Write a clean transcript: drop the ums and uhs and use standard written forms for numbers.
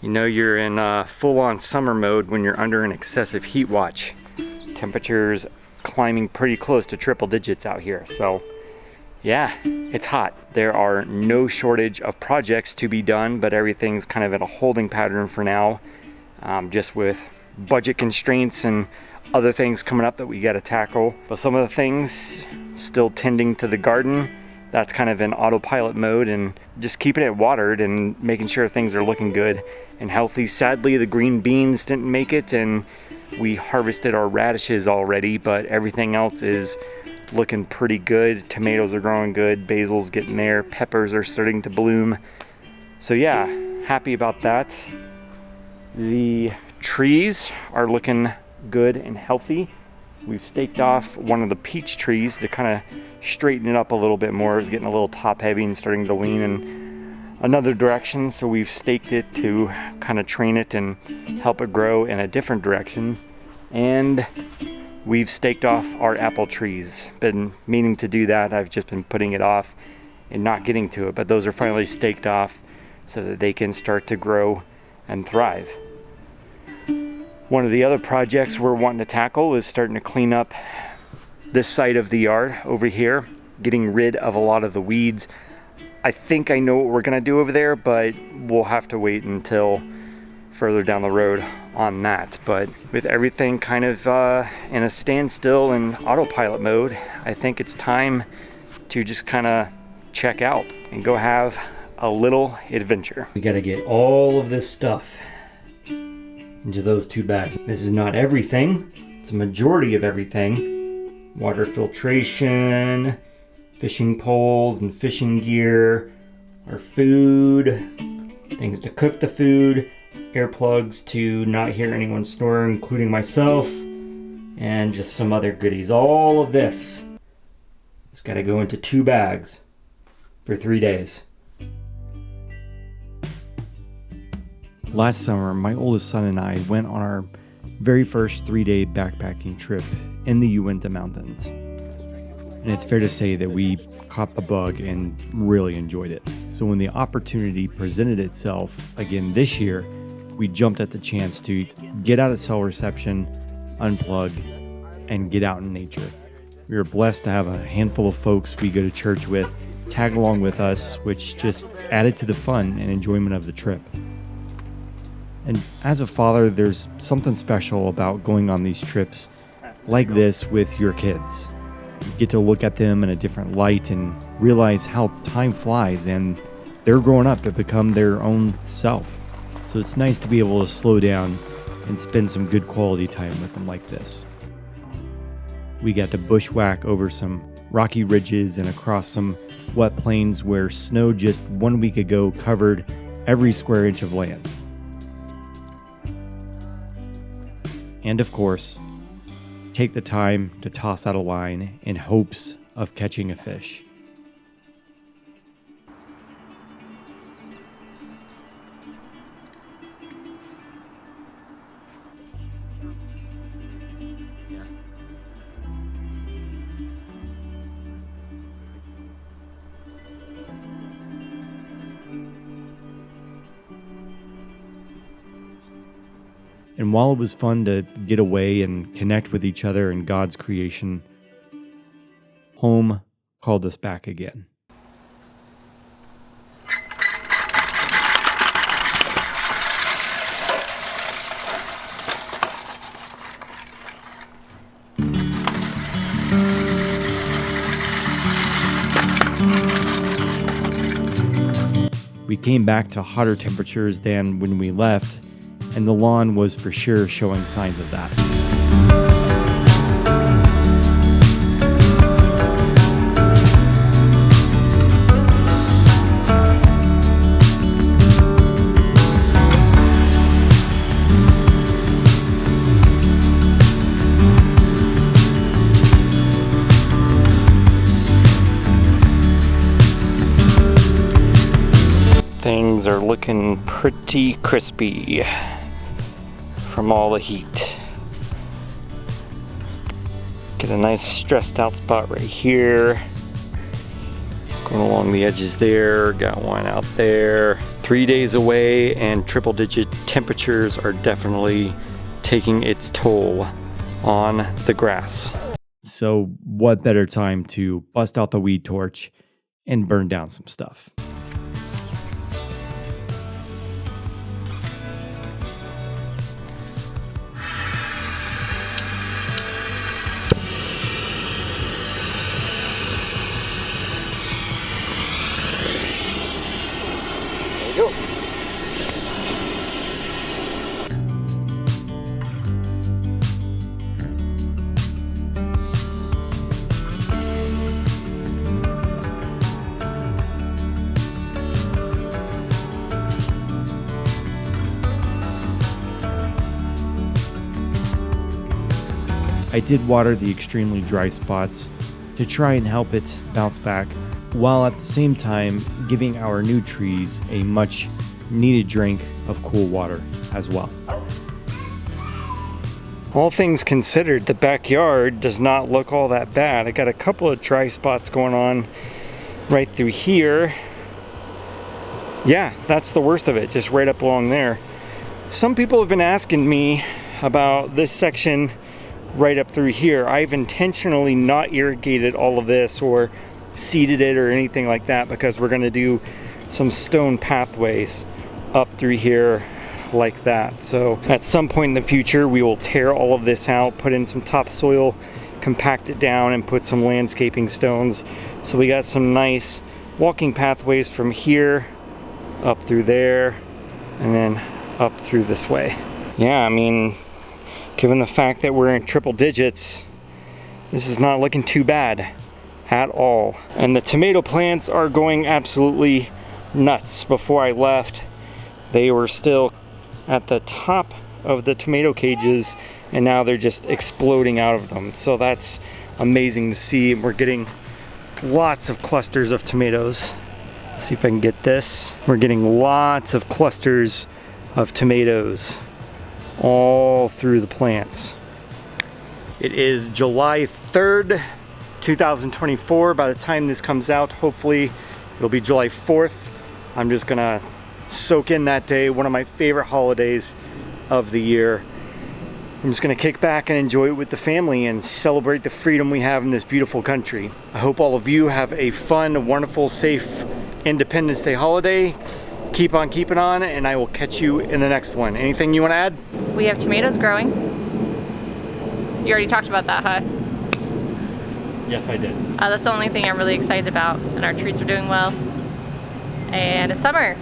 You know you're in full-on summer mode when you're under an excessive heat watch. Temperatures climbing pretty close to triple digits out here. So yeah, it's hot. There are no shortage of projects to be done, but everything's kind of in a holding pattern for now, just with budget constraints and other things coming up that we got to tackle. But some of the things, still tending to the garden, that's kind of in autopilot mode, and just keeping it watered and making sure things are looking good and healthy. Sadly, the green beans didn't make it, and we harvested our radishes already, but everything else is looking pretty good. Tomatoes are growing good, basil's getting there, peppers are starting to bloom. So yeah, happy about that. The trees are looking good and healthy. We've staked off one of the peach trees to kind of straighten it up a little bit more. It's getting a little top heavy and starting to lean in another direction, so we've staked it to kind of train it and help it grow in a different direction. And we've staked off our apple trees. Been meaning to do that. I've just been putting it off and not getting to it, but those are finally staked off so that they can start to grow and thrive. One of the other projects we're wanting to tackle is starting to clean up this side of the yard over here, getting rid of a lot of the weeds. I think I know what we're gonna do over there, but we'll have to wait until further down the road on that. But with everything kind of in a standstill and autopilot mode, I think it's time to just kind of check out and go have a little adventure. We gotta get all of this stuff into those 2 bags. This is not everything, it's a majority of everything. Water filtration, fishing poles and fishing gear, our food, things to cook the food, earplugs to not hear anyone snore, including myself, and just some other goodies. All of this has got to go into 2 bags for 3 days. Last summer, my oldest son and I went on our very first 3-day backpacking trip in the Uinta Mountains. And it's fair to say that we caught the bug and really enjoyed it. So when the opportunity presented itself again this year, we jumped at the chance to get out of cell reception, unplug, and get out in nature. We were blessed to have a handful of folks we go to church with tag along with us, which just added to the fun and enjoyment of the trip. And as a father, there's something special about going on these trips like this with your kids. You get to look at them in a different light and realize how time flies, and they're growing up to become their own self. So it's nice to be able to slow down and spend some good quality time with them like this. We got to bushwhack over some rocky ridges and across some wet plains where snow just 1 week ago covered every square inch of land. And of course, take the time to toss out a line in hopes of catching a fish. And while it was fun to get away and connect with each other and God's creation, home called us back again. We came back to hotter temperatures than when we left, and the lawn was for sure showing signs of that. Things are looking pretty crispy from all the heat. Get a nice stressed out spot right here. Going along the edges there, got one out there. 3 days away and triple digit temperatures are definitely taking its toll on the grass. So what better time to bust out the weed torch and burn down some stuff. I did water the extremely dry spots to try and help it bounce back, while at the same time giving our new trees a much needed drink of cool water as well. All things considered, the backyard does not look all that bad. I got a couple of dry spots going on right through here. Yeah, that's the worst of it, just right up along there. Some people have been asking me about this section right up through here. I've intentionally not irrigated all of this or seeded it or anything like that because we're going to do some stone pathways up through here like that. So at some point in the future we will tear all of this out, put in some topsoil, compact it down, and put some landscaping stones. So we got some nice walking pathways from here up through there and then up through this way. Yeah, I mean, given the fact that we're in triple digits, this is not looking too bad at all. And the tomato plants are going absolutely nuts. Before I left, they were still at the top of the tomato cages, and now they're just exploding out of them. So that's amazing to see. We're getting lots of clusters of tomatoes. Let's see if I can get this. We're getting lots of clusters of tomatoes all through the plants. It is July 3rd, 2024. By the time this comes out, hopefully it'll be July 4th. I'm just gonna soak in that day, one of my favorite holidays of the year. I'm just gonna kick back and enjoy it with the family and celebrate the freedom we have in this beautiful country. I hope all of you have a fun, wonderful, safe Independence Day holiday. Keep on keeping on, and I will catch you in the next one. Anything you want to add? We have tomatoes growing. You already talked about that, huh? Yes, I did. That's the only thing I'm really excited about, and our trees are doing well. And it's summer.